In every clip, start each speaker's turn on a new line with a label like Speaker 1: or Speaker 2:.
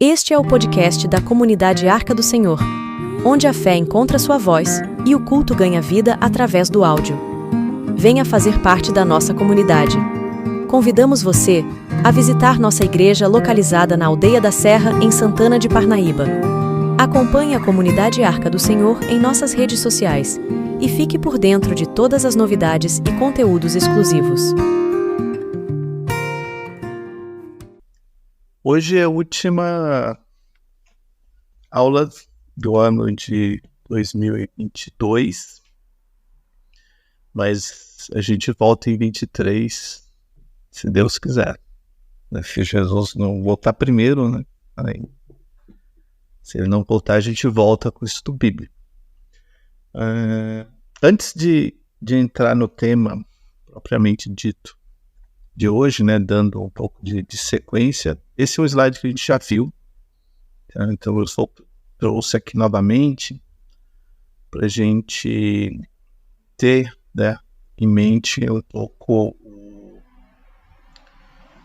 Speaker 1: Este é o podcast da comunidade Arca do Senhor, onde a fé encontra sua voz e o culto ganha vida através do áudio. Venha fazer parte da nossa comunidade. Convidamos você a visitar nossa igreja localizada na Aldeia da Serra, em Santana de Parnaíba. Acompanhe a comunidade Arca do Senhor em nossas redes sociais e fique por dentro de todas as novidades e conteúdos exclusivos.
Speaker 2: Hoje é a última aula do ano de 2022, mas a gente volta em 23, se Deus quiser. Se Jesus não voltar primeiro, né? Aí, se ele não voltar, a gente volta com o estudo bíblico. Antes de entrar no tema propriamente dito de hoje, né, dando um pouco de sequência, esse é um slide que a gente já viu, tá? Então eu só trouxe aqui novamente para a gente ter, né, em mente um pouco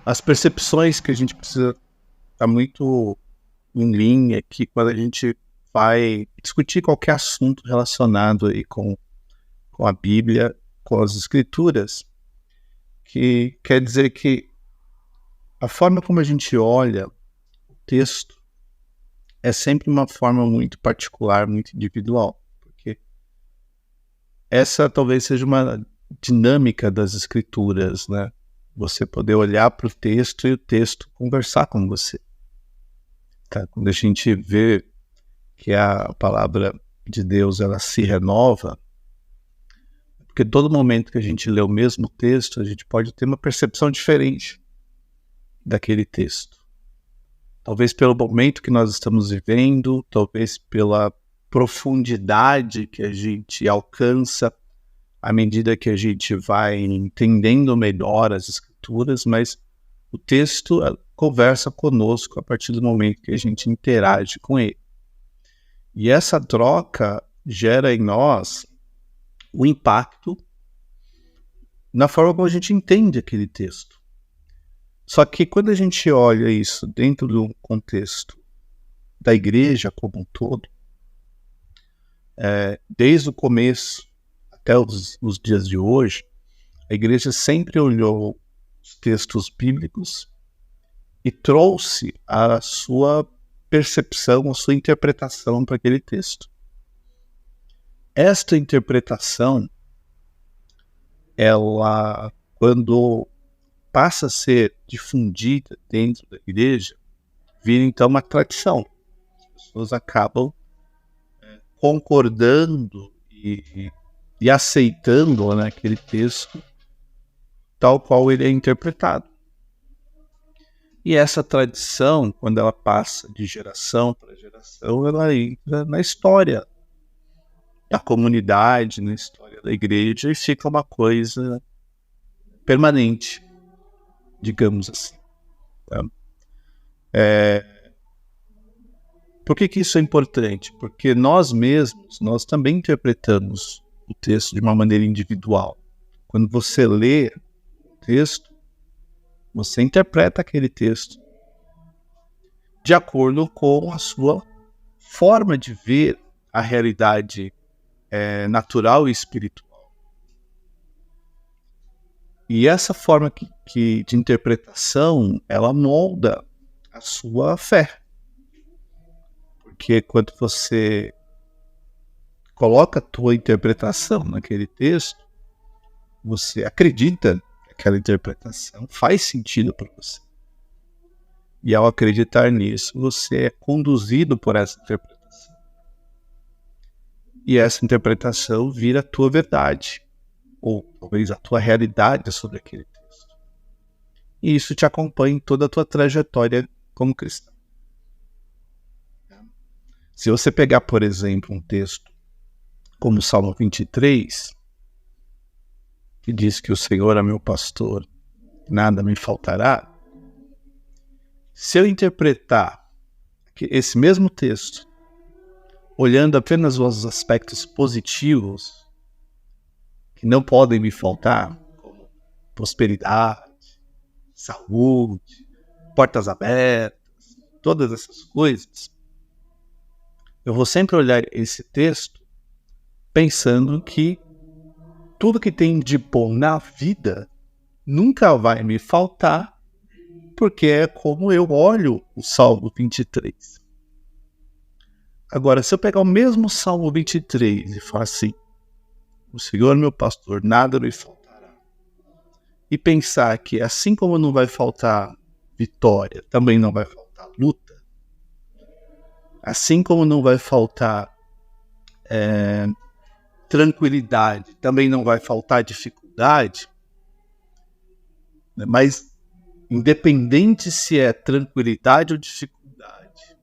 Speaker 2: as percepções que a gente precisa estar muito em linha aqui quando a gente vai discutir qualquer assunto relacionado aí com a Bíblia, com as Escrituras, que quer dizer que a forma como a gente olha o texto é sempre uma forma muito particular, muito individual, porque essa talvez seja uma dinâmica das Escrituras, né? Você poder olhar para o texto e o texto conversar com você. Tá? Quando a gente vê que a palavra de Deus ela se renova, porque todo momento que a gente lê o mesmo texto, a gente pode ter uma percepção diferente daquele texto. Talvez pelo momento que nós estamos vivendo, talvez pela profundidade que a gente alcança à medida que a gente vai entendendo melhor as Escrituras, mas o texto conversa conosco a partir do momento que a gente interage com ele. E essa troca gera em nós o impacto na forma como a gente entende aquele texto. Só que quando a gente olha isso dentro do contexto da igreja como um todo, desde o começo até os dias de hoje, a igreja sempre olhou os textos bíblicos e trouxe a sua percepção, a sua interpretação para aquele texto. Esta interpretação, ela, quando passa a ser difundida dentro da igreja, vira então uma tradição. As pessoas acabam concordando e aceitando, né, aquele texto tal qual ele é interpretado. E essa tradição, quando ela passa de geração para geração, ela entra na história da comunidade, na história da igreja, e fica uma coisa permanente, digamos assim. Tá? Por que isso é importante? Porque nós mesmos, nós também interpretamos o texto de uma maneira individual. Quando você lê o texto, você interpreta aquele texto de acordo com a sua forma de ver a realidade natural e espiritual. E essa forma de interpretação, ela molda a sua fé. Porque quando você coloca a tua interpretação naquele texto, você acredita que aquela interpretação faz sentido para você. E ao acreditar nisso, você é conduzido por essa interpretação. E essa interpretação vira a tua verdade, ou talvez a tua realidade sobre aquele texto. E isso te acompanha em toda a tua trajetória como cristão. Se você pegar, por exemplo, um texto como o Salmo 23, que diz que o Senhor é meu pastor, nada me faltará. Se eu interpretar esse mesmo texto, olhando apenas os aspectos positivos, que não podem me faltar, como prosperidade, saúde, portas abertas, todas essas coisas, eu vou sempre olhar esse texto pensando que tudo que tem de bom na vida nunca vai me faltar, porque é como eu olho o Salmo 23. Agora, se eu pegar o mesmo Salmo 23 e falar assim, o Senhor é meu pastor, nada me faltará, e pensar que assim como não vai faltar vitória, também não vai faltar luta, assim como não vai faltar tranquilidade, também não vai faltar dificuldade, né? Mas independente se é tranquilidade ou dificuldade,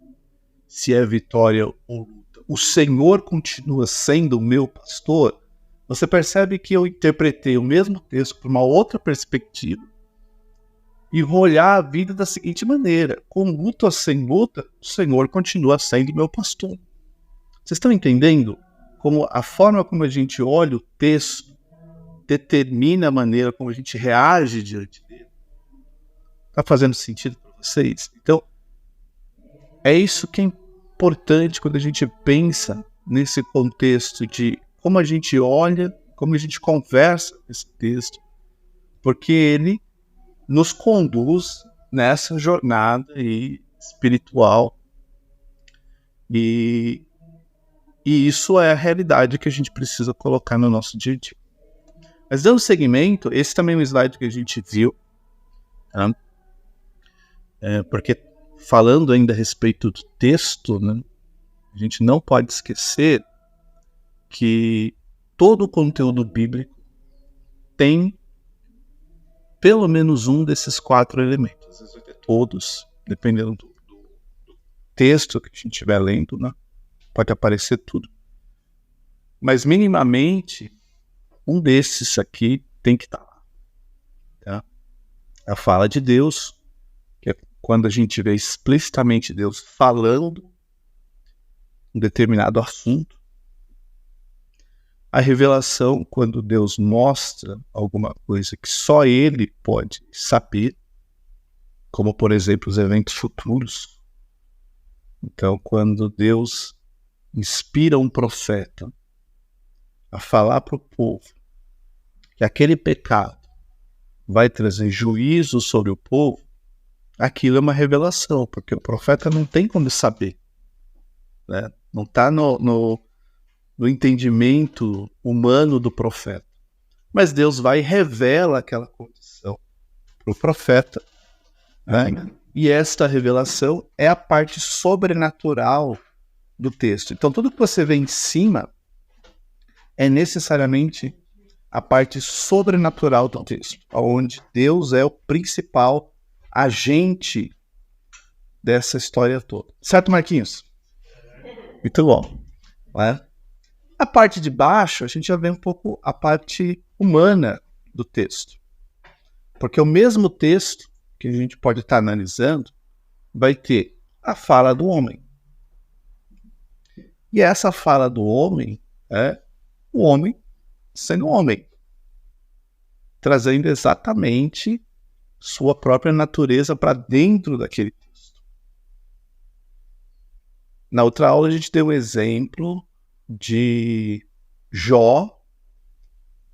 Speaker 2: se é vitória ou luta, o Senhor continua sendo o meu pastor. Você percebe que eu interpretei o mesmo texto por uma outra perspectiva e vou olhar a vida da seguinte maneira: com luta ou sem luta, o Senhor continua sendo meu pastor. Vocês estão entendendo como a forma como a gente olha o texto determina a maneira como a gente reage diante dele? Está fazendo sentido para vocês? Então, é isso que é importante quando a gente pensa nesse contexto de como a gente olha, como a gente conversa nesse texto, porque ele nos conduz nessa jornada aí espiritual e isso é a realidade que a gente precisa colocar no nosso dia a dia. Mas dando seguimento, esse também é um slide que a gente viu, tá? Porque falando ainda a respeito do texto, né, a gente não pode esquecer que todo o conteúdo bíblico tem pelo menos um desses 4 elementos. Às vezes vai ter todos, dependendo do texto que a gente estiver lendo, né? Pode aparecer tudo. Mas minimamente, um desses aqui tem que estar lá. Tá? A fala de Deus, que é quando a gente vê explicitamente Deus falando um determinado assunto. A revelação, quando Deus mostra alguma coisa que só Ele pode saber, como, por exemplo, os eventos futuros. Então, quando Deus inspira um profeta a falar para o povo que aquele pecado vai trazer juízo sobre o povo, aquilo é uma revelação, porque o profeta não tem como saber, né? Não está no entendimento humano do profeta. Mas Deus vai e revela aquela condição para o profeta, né? E esta revelação é a parte sobrenatural do texto. Então tudo que você vê em cima é necessariamente a parte sobrenatural do texto, onde Deus é o principal agente dessa história toda. Certo, Marquinhos? Muito bom. Né? A parte de baixo, a gente já vê um pouco a parte humana do texto. Porque o mesmo texto que a gente pode estar analisando vai ter a fala do homem. E essa fala do homem é o homem sendo homem, trazendo exatamente sua própria natureza para dentro daquele texto. Na outra aula a gente deu um exemplo de Jó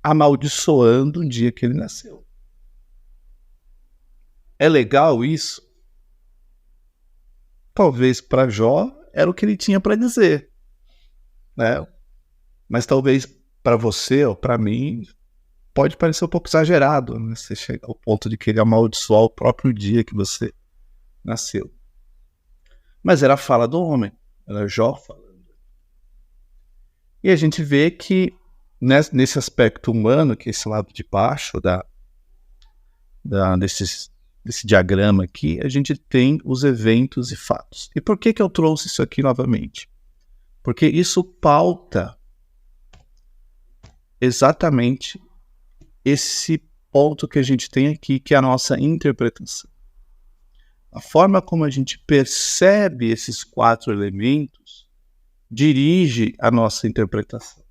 Speaker 2: amaldiçoando o dia que ele nasceu. É legal isso? Talvez para Jó era o que ele tinha para dizer, né? Mas talvez para você ou para mim pode parecer um pouco exagerado, né? Você chega ao ponto de querer amaldiçoar o próprio dia que você nasceu. Mas era a fala do homem, era Jó falando. E a gente vê que nesse aspecto humano, que é esse lado de baixo desse diagrama aqui, a gente tem os eventos e fatos. E por que eu trouxe isso aqui novamente? Porque isso pauta exatamente esse ponto que a gente tem aqui, que é a nossa interpretação. A forma como a gente percebe esses 4 elementos dirige a nossa interpretação.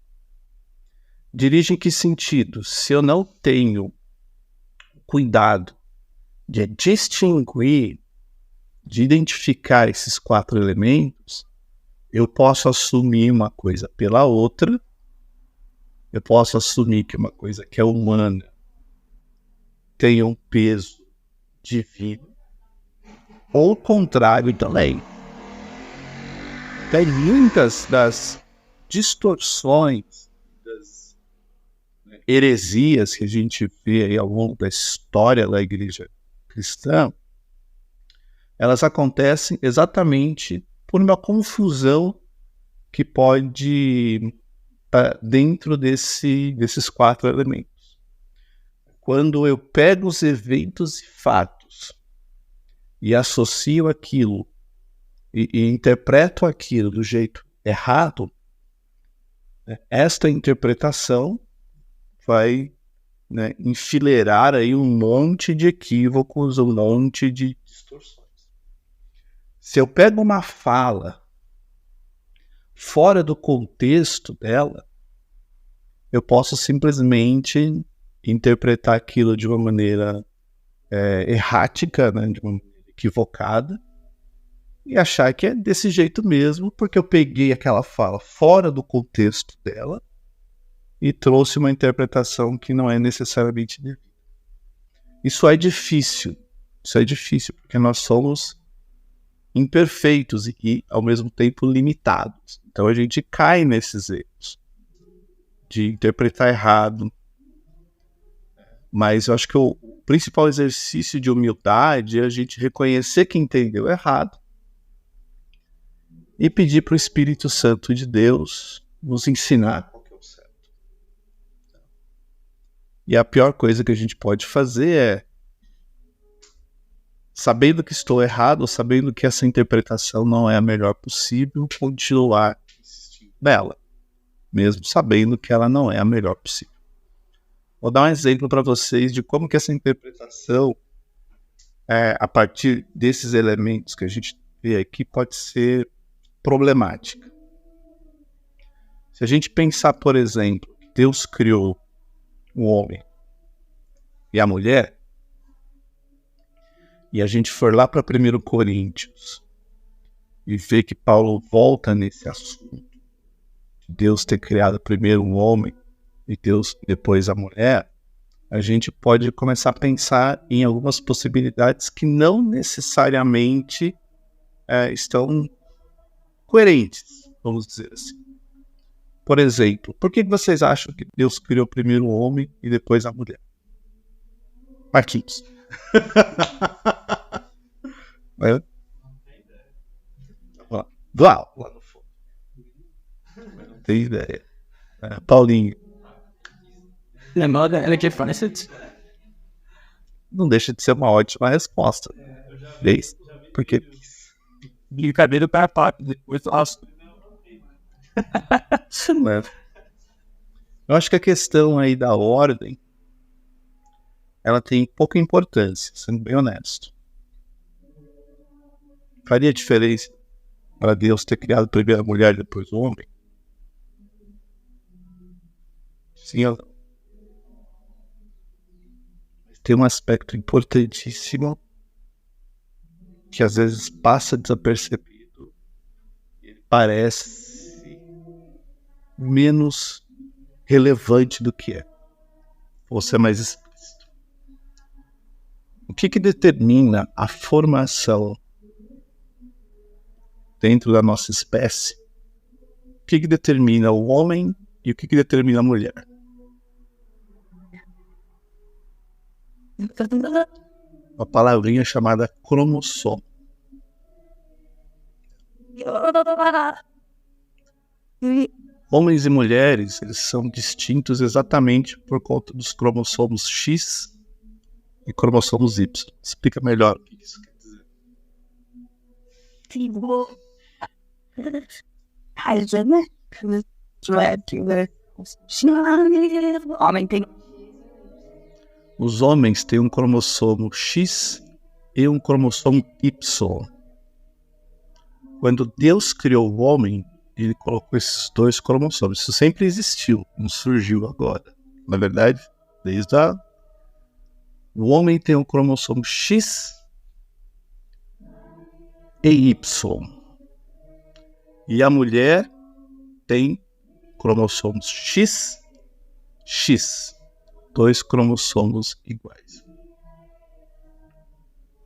Speaker 2: Dirige em que sentido? Se eu não tenho cuidado de distinguir de identificar esses 4 elementos, eu posso assumir uma coisa pela outra, eu posso assumir que uma coisa que é humana tem um peso divino, ou o contrário também. Tem muitas das distorções, das heresias que a gente vê aí ao longo da história da igreja cristã, elas acontecem exatamente por uma confusão que pode estar dentro desses 4 elementos. Quando eu pego os eventos e fatos e associo aquilo e interpreto aquilo do jeito errado, esta interpretação vai, enfileirar aí um monte de equívocos, um monte de distorções. Se eu pego uma fala fora do contexto dela, eu posso simplesmente interpretar aquilo de uma maneira errática, de uma maneira equivocada, e achar que é desse jeito mesmo, porque eu peguei aquela fala fora do contexto dela e trouxe uma interpretação que não é necessariamente devida. Isso é difícil, porque nós somos imperfeitos e, ao mesmo tempo, limitados. Então a gente cai nesses erros de interpretar errado. Mas eu acho que o principal exercício de humildade é a gente reconhecer que entendeu errado e pedir para o Espírito Santo de Deus nos ensinar qual que é o certo. E a pior coisa que a gente pode fazer é, sabendo que estou errado, sabendo que essa interpretação não é a melhor possível, continuar insistindo nela, mesmo sabendo que ela não é a melhor possível. Vou dar um exemplo para vocês de como que essa interpretação, a partir desses elementos que a gente vê aqui, pode ser problemática. Se a gente pensar, por exemplo, que Deus criou o homem e a mulher, e a gente for lá para 1 Coríntios e ver que Paulo volta nesse assunto, de Deus ter criado primeiro o homem e Deus depois a mulher, a gente pode começar a pensar em algumas possibilidades que não necessariamente estão coerentes, vamos dizer assim. Por exemplo, por que vocês acham que Deus criou primeiro o homem e depois a mulher? Marquinhos. Vai lá no fundo. Não tem ideia. Paulinho. Não deixa de ser uma ótima resposta. Porque
Speaker 3: E o cabelo para papo, depois eu acho.
Speaker 2: Eu acho que a questão aí da ordem, ela tem pouca importância, sendo bem honesto. Faria diferença para Deus ter criado primeiro a mulher e depois o homem? Sim ou não? Tem um aspecto importantíssimo que às vezes passa desapercebido. Ele parece menos relevante do que é. Vou ser mais explícito. O que determina a formação dentro da nossa espécie? O que determina o homem e o que determina a mulher? Uma palavrinha chamada cromossomo. Homens e mulheres, eles são distintos exatamente por conta dos cromossomos X e cromossomos Y. Explica melhor o que isso quer dizer. Os homens têm um cromossomo X e um cromossomo Y. Quando Deus criou o homem, ele colocou esses 2 cromossomos. Isso sempre existiu, não surgiu agora. Na verdade, o homem tem um cromossomo X e Y. E a mulher tem cromossomos X, X. 2 cromossomos iguais.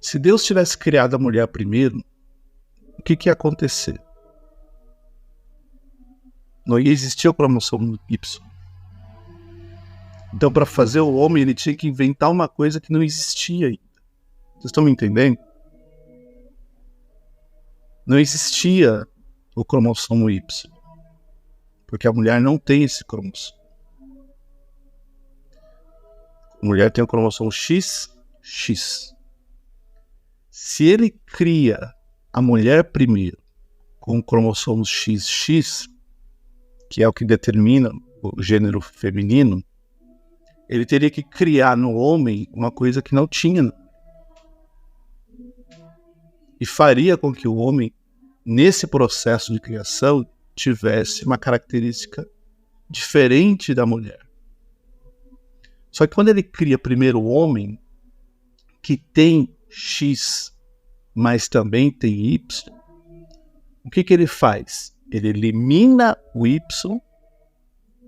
Speaker 2: Se Deus tivesse criado a mulher primeiro, o que ia acontecer? Não ia existir o cromossomo Y. Então, para fazer o homem, ele tinha que inventar uma coisa que não existia ainda. Vocês estão me entendendo? Não existia o cromossomo Y. Porque a mulher não tem esse cromossomo. A mulher tem o cromossomo X, X. Se ele cria a mulher primeiro com o cromossomo XX, que é o que determina o gênero feminino, ele teria que criar no homem uma coisa que não tinha. E faria com que o homem, nesse processo de criação, tivesse uma característica diferente da mulher. Só que quando ele cria primeiro o homem, que tem X, mas também tem Y, o que ele faz? Ele elimina o Y,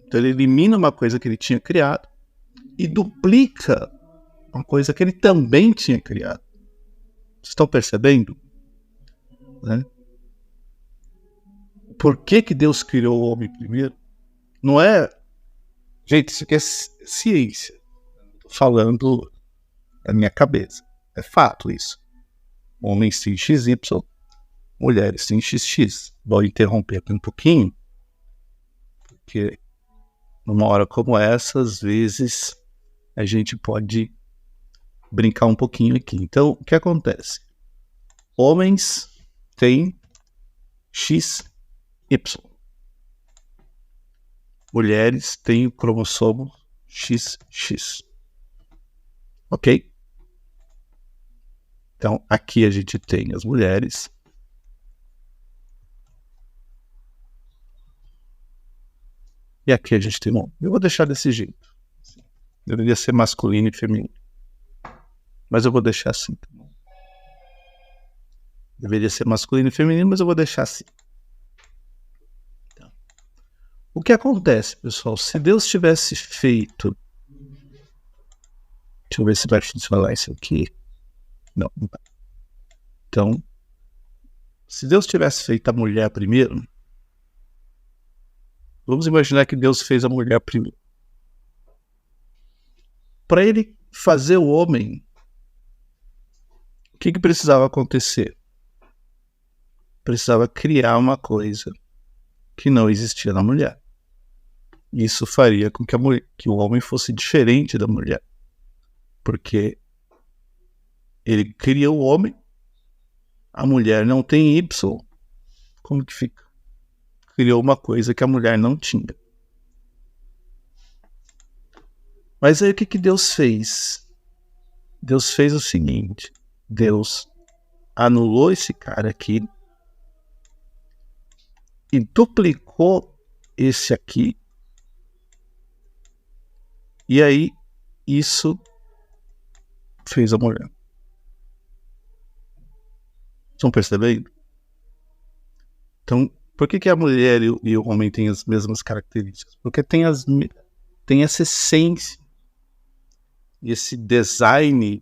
Speaker 2: então ele elimina uma coisa que ele tinha criado e duplica uma coisa que ele também tinha criado. Vocês estão percebendo? Né? Por que Deus criou o homem primeiro? Não é... Gente, isso aqui é ciência. Estou falando da minha cabeça. É fato isso. Homens têm XY, mulheres têm XX. Vou interromper aqui um pouquinho, porque numa hora como essa, às vezes, a gente pode brincar um pouquinho aqui. Então, o que acontece? Homens têm XY. Mulheres têm o cromossomo XX. Ok? Então, aqui a gente tem as mulheres. E aqui a gente tem um homem. Eu vou deixar desse jeito. Deveria ser masculino e feminino. Mas eu vou deixar assim. Deveria ser masculino e feminino, mas eu vou deixar assim. Então, o que acontece, pessoal? Se Deus tivesse feito... Deixa eu ver se vai funcionar isso aqui. Não, não vai. Então, se Deus tivesse feito a mulher primeiro, vamos imaginar que Deus fez a mulher primeiro. Para ele fazer o homem, o que precisava acontecer? Precisava criar uma coisa que não existia na mulher. Isso faria com que o homem fosse diferente da mulher. Porque ele cria o homem, a mulher não tem Y, como que fica? Criou uma coisa que a mulher não tinha. Mas aí o que Deus fez? Deus fez o seguinte, Deus anulou esse cara aqui e duplicou esse aqui, e aí isso fez a mulher. Estão percebendo? Então, por que a mulher e o homem têm as mesmas características? Porque tem essa essência, esse design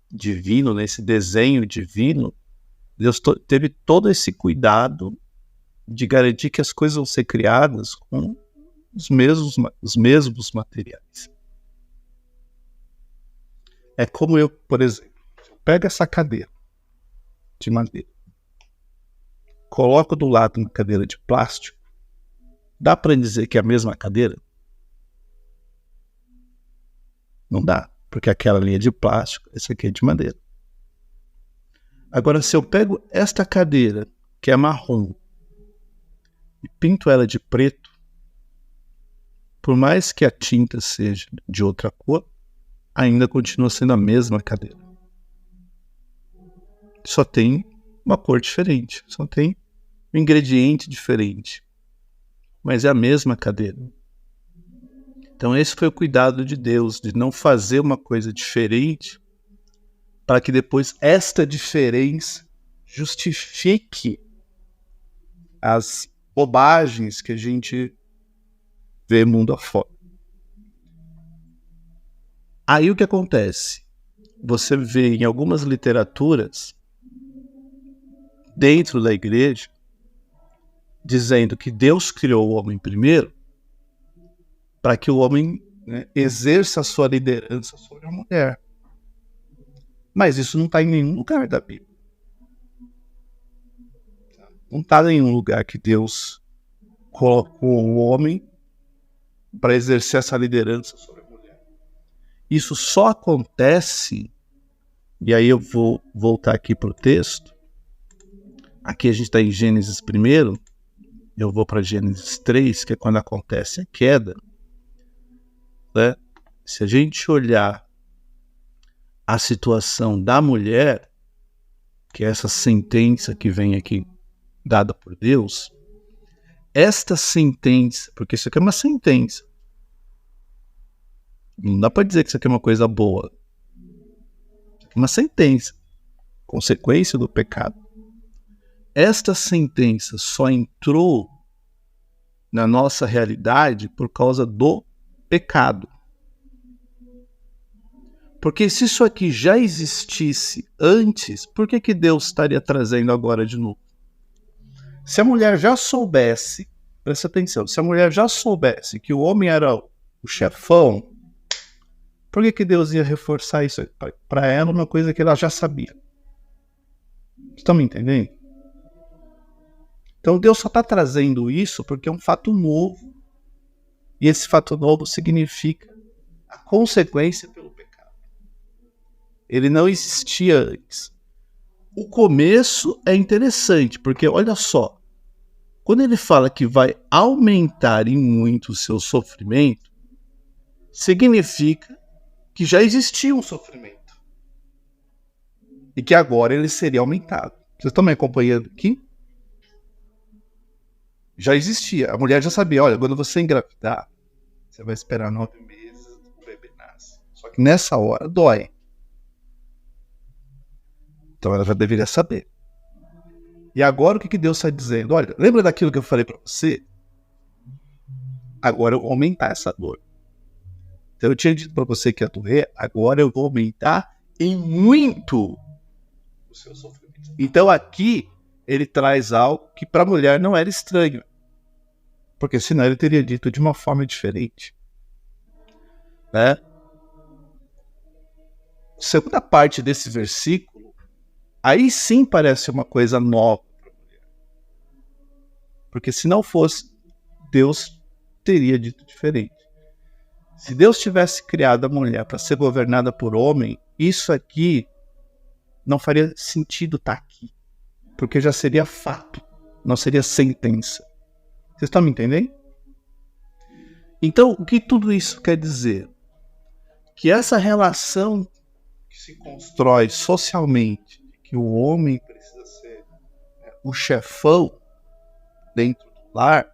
Speaker 2: divino, né? Esse desenho divino. Deus teve todo esse cuidado de garantir que as coisas vão ser criadas com os mesmos materiais. É como eu, por exemplo, pego essa cadeira de madeira, coloco do lado uma cadeira de plástico, dá para dizer que é a mesma cadeira? Não dá, porque aquela ali é de plástico, essa aqui é de madeira. Agora, se eu pego esta cadeira, que é marrom, e pinto ela de preto, por mais que a tinta seja de outra cor, ainda continua sendo a mesma cadeira. Só tem uma cor diferente, só tem um ingrediente diferente, mas é a mesma cadeira. Então esse foi o cuidado de Deus, de não fazer uma coisa diferente, para que depois esta diferença justifique as bobagens que a gente vê mundo afora. Aí o que acontece? Você vê em algumas literaturas dentro da igreja dizendo que Deus criou o homem primeiro para que o homem, né, exerça a sua liderança sobre a mulher. Mas isso não está em nenhum lugar da Bíblia. Não está em nenhum lugar que Deus colocou o homem para exercer essa liderança sobre a mulher. Isso só acontece, e aí eu vou voltar aqui para o texto. Aqui a gente está em Gênesis 1, eu vou para Gênesis 3, que é quando acontece a queda. Né? Se a gente olhar a situação da mulher, que é essa sentença que vem aqui dada por Deus, esta sentença, porque isso aqui é uma sentença, não dá para dizer que isso aqui é uma coisa boa, isso aqui é uma sentença, consequência do pecado. Esta sentença só entrou na nossa realidade por causa do pecado. Porque se isso aqui já existisse antes, por que Deus estaria trazendo agora de novo? Se a mulher já soubesse, presta atenção, se a mulher já soubesse que o homem era o chefão, por que Deus ia reforçar isso para ela, uma coisa que ela já sabia? Estão me entendendo? Então Deus só está trazendo isso porque é um fato novo. E esse fato novo significa a consequência pelo pecado. Ele não existia antes. O começo é interessante, porque olha só, quando ele fala que vai aumentar em muito o seu sofrimento, significa que já existia um sofrimento. E que agora ele seria aumentado. Vocês estão me acompanhando aqui? Já existia. A mulher já sabia, olha, quando você engravidar, você vai esperar 9 meses, o bebê nasce. Só que nessa hora dói. Então ela já deveria saber. E agora o que Deus está dizendo? Olha, lembra daquilo que eu falei para você? Agora eu vou aumentar essa dor. Então eu tinha dito para você que ia doer, agora eu vou aumentar em muito o seu sofrimento. Então aqui ele traz algo que para a mulher não era estranho. Porque senão ele teria dito de uma forma diferente. Né? Segunda parte desse versículo, aí sim parece uma coisa nova para a mulher. Porque se não fosse, Deus teria dito diferente. Se Deus tivesse criado a mulher para ser governada por homem, isso aqui não faria sentido estar aqui. Porque já seria fato, não seria sentença. Vocês estão me entendendo? Então, o que tudo isso quer dizer? Que essa relação que se constrói socialmente, que o homem precisa ser o chefão dentro do lar,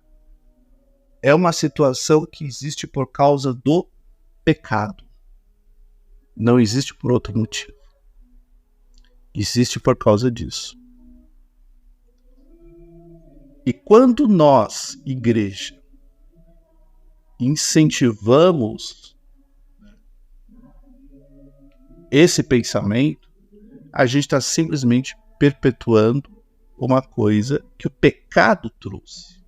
Speaker 2: é uma situação que existe por causa do pecado. Não existe por outro motivo. Existe por causa disso. E quando nós, igreja, incentivamos esse pensamento, a gente está simplesmente perpetuando uma coisa que o pecado trouxe.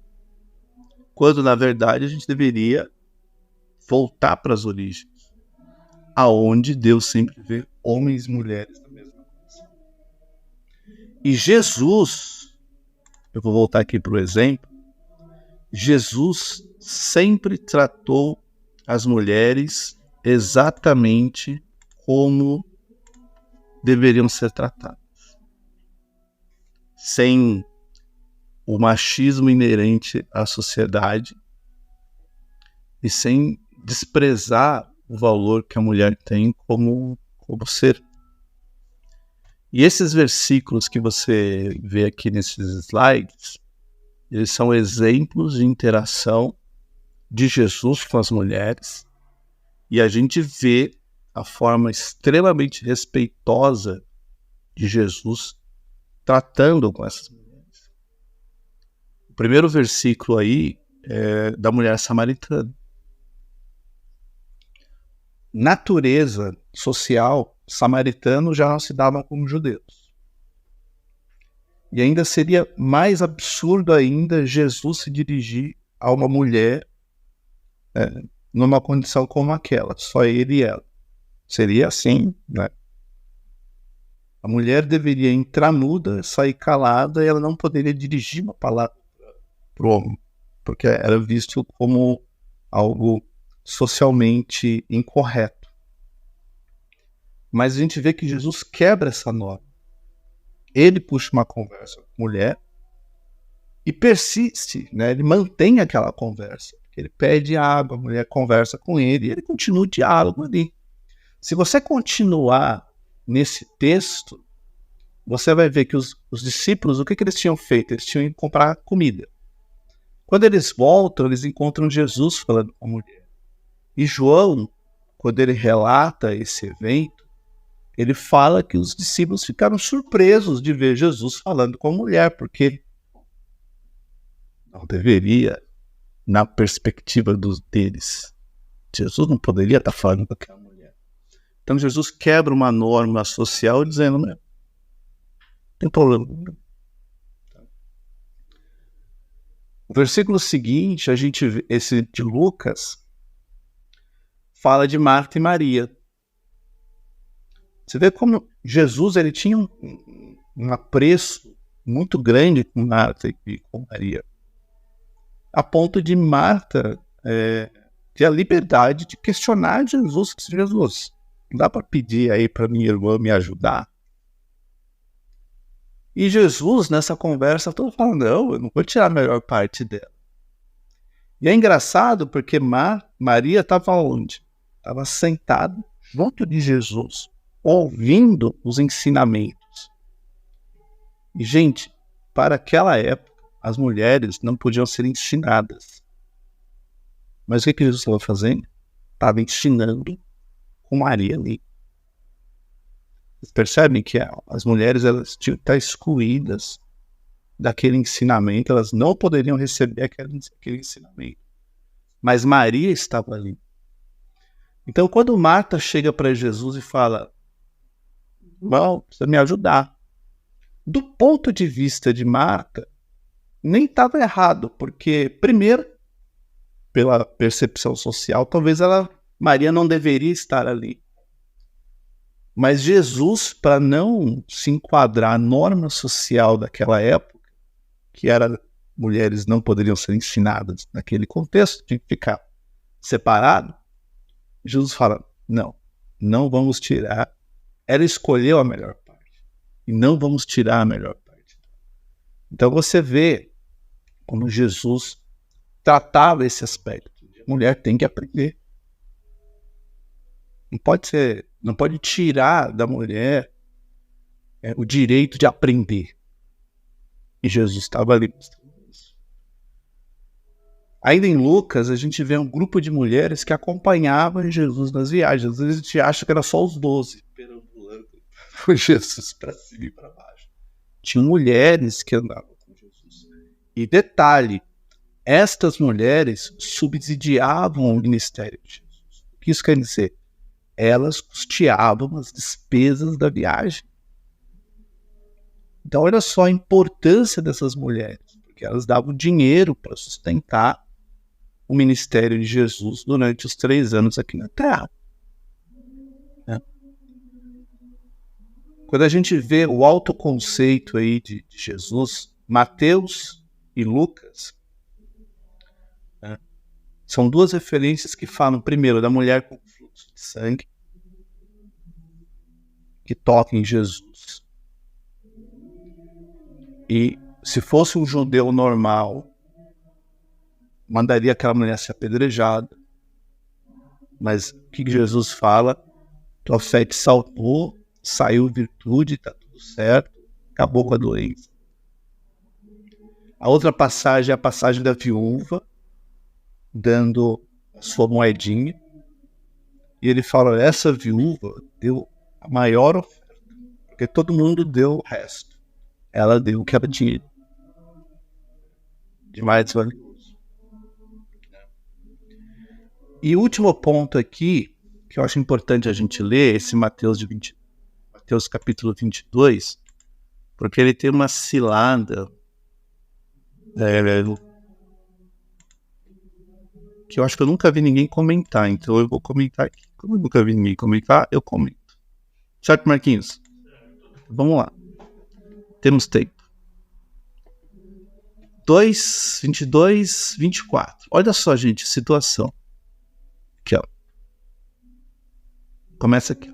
Speaker 2: Quando, na verdade, a gente deveria voltar para as origens, aonde Deus sempre vê homens e mulheres da mesma coisa. E Jesus, eu vou voltar aqui para o exemplo, Jesus sempre tratou as mulheres exatamente como deveriam ser tratadas. Sem o machismo inerente à sociedade e sem desprezar o valor que a mulher tem como ser. E esses versículos que você vê aqui nesses slides, eles são exemplos de interação de Jesus com as mulheres, e a gente vê a forma extremamente respeitosa de Jesus tratando com essas mulheres. O primeiro versículo aí é da mulher samaritana. Natureza social, samaritanos já não se davam como judeus. E ainda seria mais absurdo ainda Jesus se dirigir a uma mulher numa condição como aquela, só ele e ela. Seria assim, né? A mulher deveria entrar muda, sair calada, e ela não poderia dirigir uma palavra para o homem, porque era visto como algo socialmente incorreto. Mas a gente vê que Jesus quebra essa norma. Ele puxa uma conversa com a mulher e persiste, né? Ele mantém aquela conversa. Ele pede água, a mulher conversa com ele e ele continua o diálogo ali. Se você continuar nesse texto, você vai ver que os discípulos, o que eles tinham feito? Eles tinham ido comprar comida. Quando eles voltam, eles encontram Jesus falando com a mulher. E João, quando ele relata esse evento, ele fala que os discípulos ficaram surpresos de ver Jesus falando com a mulher, porque não deveria, na perspectiva deles, Jesus não poderia estar falando com aquela mulher. Então Jesus quebra uma norma social dizendo, não tem problema. O versículo seguinte, a gente vê, esse de Lucas, fala de Marta e Maria. Você vê como Jesus ele tinha um apreço muito grande com Marta e com Maria, a ponto de Marta ter a liberdade de questionar Jesus. Jesus, não dá para pedir aí para minha irmã me ajudar? E Jesus, nessa conversa, todo fala, não, eu não vou tirar a melhor parte dela. E é engraçado porque Maria estava onde? Estava sentada junto de Jesus, ouvindo os ensinamentos. E, gente, para aquela época, as mulheres não podiam ser ensinadas. Mas o que Jesus estava fazendo? Estava ensinando com Maria ali. Vocês percebem que as mulheres elas tinham que estar excluídas daquele ensinamento, elas não poderiam receber aquele ensinamento. Mas Maria estava ali. Então, quando Marta chega para Jesus e fala, irmão, precisa me ajudar. Do ponto de vista de Marta, nem estava errado, porque, primeiro, pela percepção social, talvez Maria não deveria estar ali. Mas Jesus, para não se enquadrar à norma social daquela época, que era mulheres não poderiam ser ensinadas naquele contexto, tinha que ficar separado, Jesus fala, não vamos tirar. Ela escolheu a melhor parte. E não vamos tirar a melhor parte. Então você vê como Jesus tratava esse aspecto. A mulher tem que aprender. Não pode tirar da mulher o direito de aprender. E Jesus estava ali mostrando isso. Ainda em Lucas, a gente vê um grupo de mulheres que acompanhavam Jesus nas viagens. Às vezes a gente acha que era só os 12 perambulando com Jesus para cima e para baixo. Tinham mulheres que andavam com Jesus. E detalhe, estas mulheres subsidiavam o ministério de Jesus. O que isso quer dizer? Elas custeavam as despesas da viagem. Então, olha só a importância dessas mulheres, porque elas davam dinheiro para sustentar o ministério de Jesus durante os 3 anos aqui na Terra. Quando a gente vê o autoconceito aí de Jesus, Mateus e Lucas, são 2 referências que falam, primeiro, da mulher com fluxo de sangue, que toca em Jesus. E se fosse um judeu normal, mandaria aquela mulher ser apedrejada. Mas o que Jesus fala? Tua fé te salvou, saiu virtude, está tudo certo, acabou com a doença. A outra passagem é a passagem da viúva, dando a sua moedinha. E ele fala, essa viúva deu a maior oferta, porque todo mundo deu o resto. ela deu o que ela tinha de mais valioso. E o último ponto aqui, que eu acho importante a gente ler, esse Mateus capítulo 22, porque ele tem uma cilada que eu acho que eu nunca vi ninguém comentar, então eu vou comentar aqui. Como eu nunca vi ninguém comentar, eu comento. Certo, Marquinhos? Vamos lá. Temos tempo. 22, 24. Olha só, gente, situação. Aqui, ó. Começa aqui.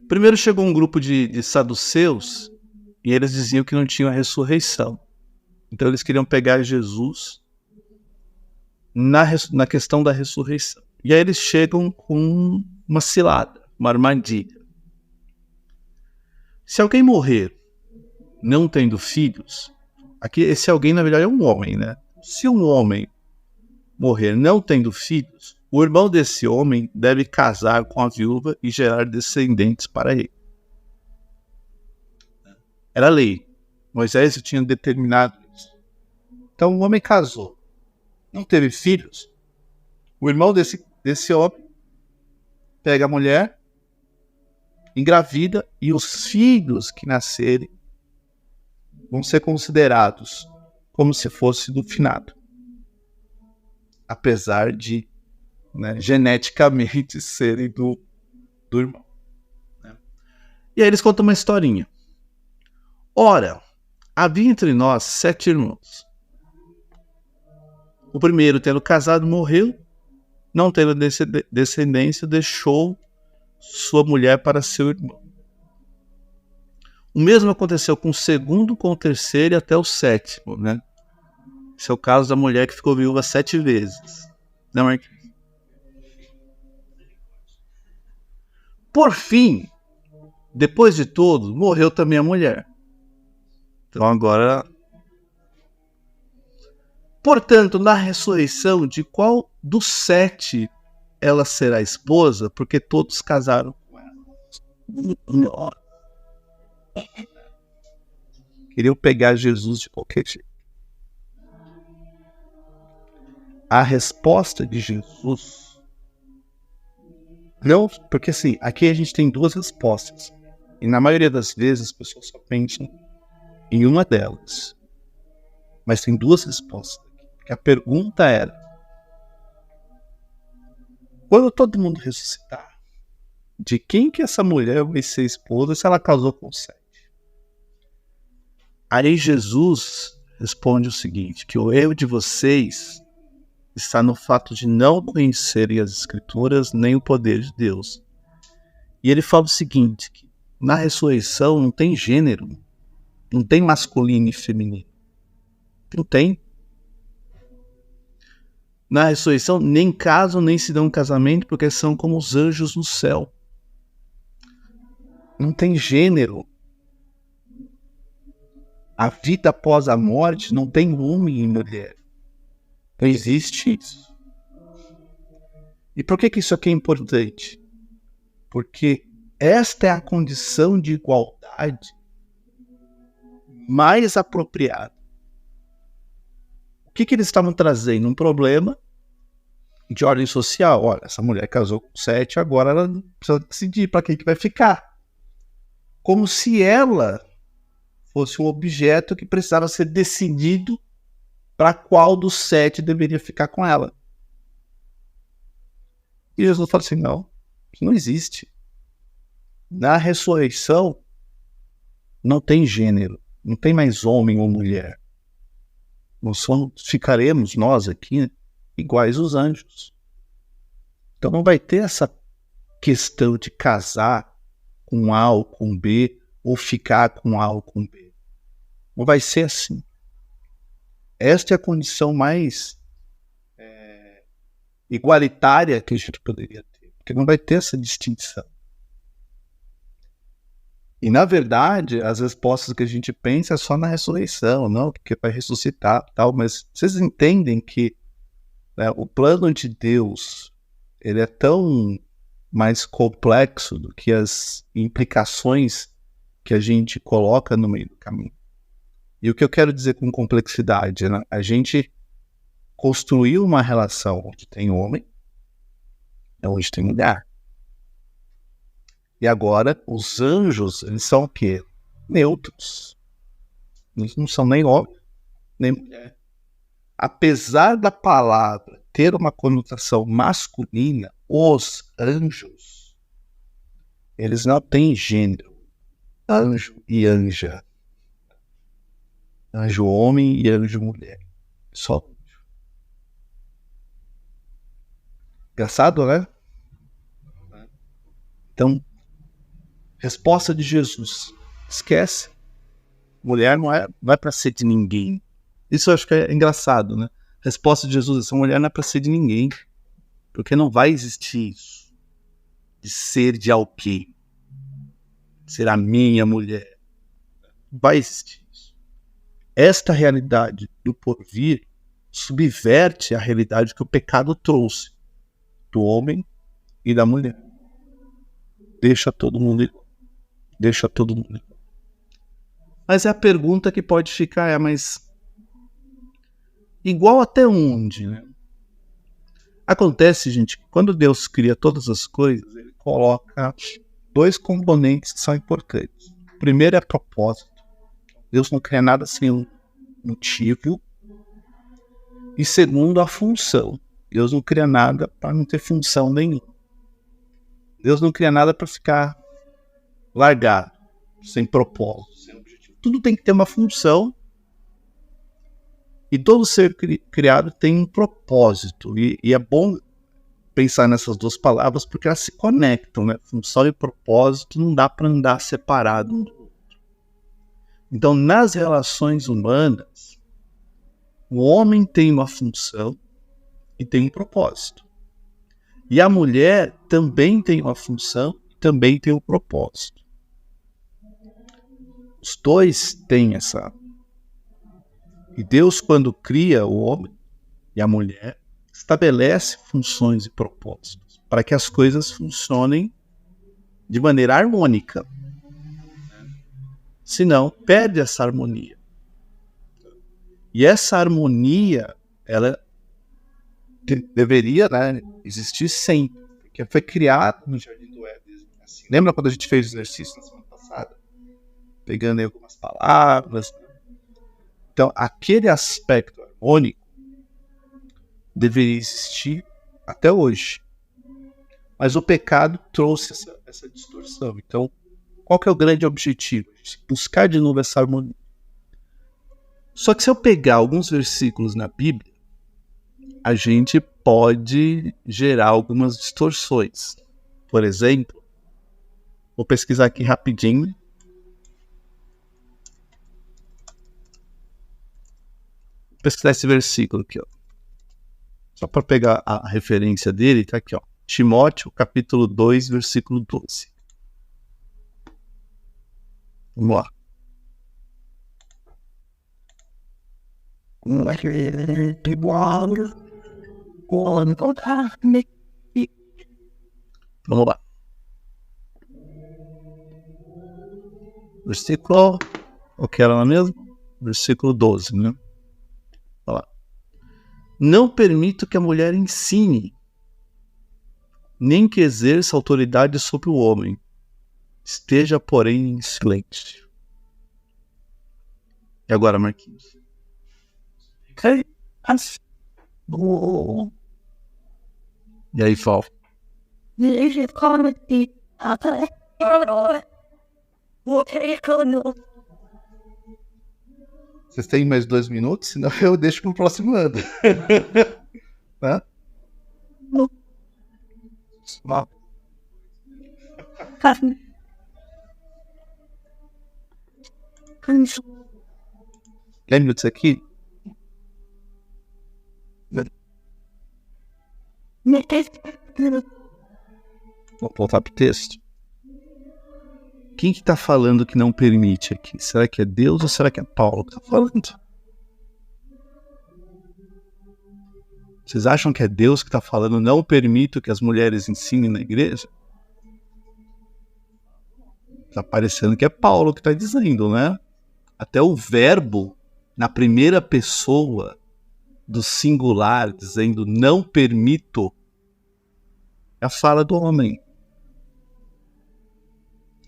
Speaker 2: Primeiro chegou um grupo de saduceus e eles diziam que não tinha a ressurreição. Então eles queriam pegar Jesus na questão da ressurreição. E aí eles chegam com uma cilada, uma armadilha. Se alguém morrer não tendo filhos, aqui esse alguém na verdade é um homem, né? Se um homem morrer não tendo filhos, o irmão desse homem deve casar com a viúva e gerar descendentes para ele. Era lei. Moisés tinha determinado isso. Então o homem casou, não teve filhos, o irmão desse homem pega a mulher, engravida, e os filhos que nascerem vão ser considerados como se fosse do finado. Apesar de, né, geneticamente serem do irmão. Né? E aí eles contam uma historinha. Ora, havia entre nós 7 irmãos. O primeiro, tendo casado, morreu, não tendo descendência, deixou sua mulher para seu irmão. O mesmo aconteceu com o segundo, com o terceiro e até o 7º, né? Esse é o caso da mulher que ficou viúva 7 vezes. Não é? Por fim, depois de tudo, morreu também a mulher. Então agora... Portanto, na ressurreição, de qual dos 7 ela será esposa? Porque todos casaram com ela. Queriam pegar Jesus de qualquer jeito. A resposta de Jesus... Não, porque assim, aqui a gente tem 2 respostas. E na maioria das vezes as pessoas só pensam em uma delas. Mas tem 2 respostas. Porque a pergunta era: quando todo mundo ressuscitar, de quem que essa mulher vai ser esposa se ela casou com 7? Aí Jesus responde o seguinte, que o erro de vocês está no fato de não conhecerem as Escrituras nem o poder de Deus. E ele fala o seguinte, que na ressurreição não tem gênero, não tem masculino e feminino. Não tem. Na ressurreição nem casam nem se dão casamento, porque são como os anjos no céu. Não tem gênero. A vida após a morte não tem homem e mulher. Não existe isso. E por que isso aqui é importante? Porque esta é a condição de igualdade mais apropriada. O que eles estavam trazendo? Um problema de ordem social. Olha, essa mulher casou com 7, agora ela precisa decidir para quem que vai ficar. Como se ela fosse um objeto que precisava ser decidido para qual dos 7 deveria ficar com ela. E Jesus fala assim, não, isso não existe. Na ressurreição não tem gênero, não tem mais homem ou mulher. Ficaremos nós aqui, né, iguais aos anjos. Então não vai ter essa questão de casar com A ou com B, ou ficar com A ou com B. Não vai ser assim. Esta é a condição mais igualitária que a gente poderia ter, porque não vai ter essa distinção. E na verdade, as respostas que a gente pensa é só na ressurreição, não, porque vai ressuscitar, tal. Mas vocês entendem que, né, o plano de Deus ele é tão mais complexo do que as implicações que a gente coloca no meio do caminho. E o que eu quero dizer com complexidade, né? A gente construiu uma relação onde tem homem, onde tem mulher. E agora, os anjos, eles são o quê? Neutros. Eles não são nem homem, nem mulher. Apesar da palavra ter uma conotação masculina, os anjos, eles não têm gênero. Anjo e anja. Anjo homem e anjo mulher. Só anjo. Engraçado, né? Então, resposta de Jesus. Esquece. Mulher não é para ser de ninguém. Isso eu acho que é engraçado, né? Resposta de Jesus, essa mulher não é para ser de ninguém. Porque não vai existir isso. De ser de alguém. Ser a minha mulher. Não vai existir isso. Esta realidade do porvir subverte a realidade que o pecado trouxe. Do homem e da mulher. Deixa todo mundo igual. Deixa todo mundo igual. Mas é a pergunta que pode ficar, mas igual até onde, né? Acontece, gente, que quando Deus cria todas as coisas, ele coloca 2 componentes que são importantes. O primeiro é propósito. Deus não cria nada sem um motivo. E segundo, a função. Deus não cria nada para não ter função nenhuma. Deus não cria nada para ficar largado, sem propósito, sem objetivo. Tudo tem que ter uma função. E todo ser criado tem um propósito. E é bom pensar nessas 2 palavras porque elas se conectam, né? Função e propósito não dá para andar separado um do outro. Então, nas relações humanas, o homem tem uma função e tem um propósito. E a mulher também tem uma função e também tem um propósito. Os 2 têm essa. E Deus, quando cria o homem e a mulher, estabelece funções e propósitos para que as coisas funcionem de maneira harmônica. Senão, perde essa harmonia. E essa harmonia, ela deveria, né, existir sempre. Porque foi criado no Jardim do Éden. Assim. Lembra quando a gente fez o exercício na semana passada? Pegando aí algumas palavras. Então, aquele aspecto harmônico deveria existir até hoje. Mas o pecado trouxe essa distorção. Então, qual que é o grande objetivo? Buscar de novo essa harmonia. Só que se eu pegar alguns versículos na Bíblia, a gente pode gerar algumas distorções. Por exemplo, vou pesquisar aqui rapidinho. Vou pesquisar esse versículo aqui, ó. Só para pegar a referência dele, tá aqui, ó. Timóteo, capítulo 2, versículo 12. Vamos lá. Vamos lá. Versículo. O que era lá mesmo? Versículo 12, né? Olha lá. Não permito que a mulher ensine, nem que exerça autoridade sobre o homem. Esteja, porém, em silêncio. E agora, Marquinhos? E aí, Val? Vocês têm mais 2 minutos? Senão eu deixo para o próximo ano. Tá? Lembra disso aqui? Vou voltar para o texto. Quem que está falando que não permite aqui? Será que é Deus ou será que é Paulo que está falando? Vocês acham que é Deus que está falando não permito que as mulheres ensinem na igreja? Tá parecendo que é Paulo que está dizendo, né? Até o verbo na primeira pessoa do singular, dizendo não permito, é a fala do homem.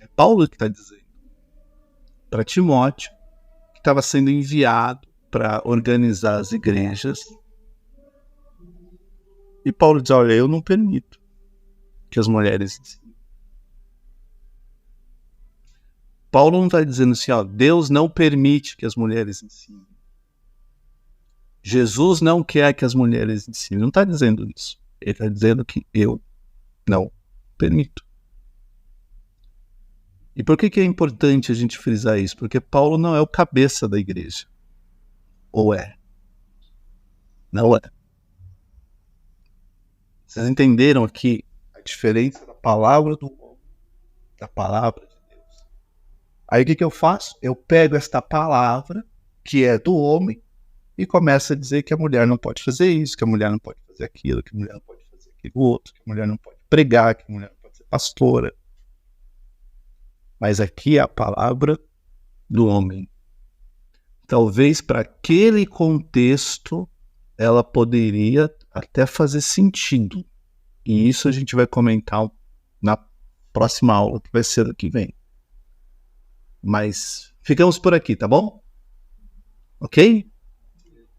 Speaker 2: É Paulo que está dizendo para Timóteo, que estava sendo enviado para organizar as igrejas. E Paulo diz, olha, eu não permito que as mulheres ensinem. Paulo não está dizendo assim, ó, Deus não permite que as mulheres ensinem. Jesus não quer que as mulheres ensinem. Não está dizendo isso. Ele está dizendo que eu não permito. E por que é importante a gente frisar isso? Porque Paulo não é o cabeça da igreja. Ou é? Não é. Vocês entenderam aqui a diferença da palavra do homem, da palavra de Deus? Aí o que eu faço? Eu pego esta palavra, que é do homem, e começo a dizer que a mulher não pode fazer isso, que a mulher não pode fazer aquilo, que a mulher não pode fazer aquilo outro, que a mulher não pode pregar, que a mulher não pode ser pastora. Mas aqui é a palavra do homem. Talvez para aquele contexto ela poderia até fazer sentido. E isso a gente vai comentar na próxima aula, que vai ser a que vem. Mas ficamos por aqui, tá bom? Ok?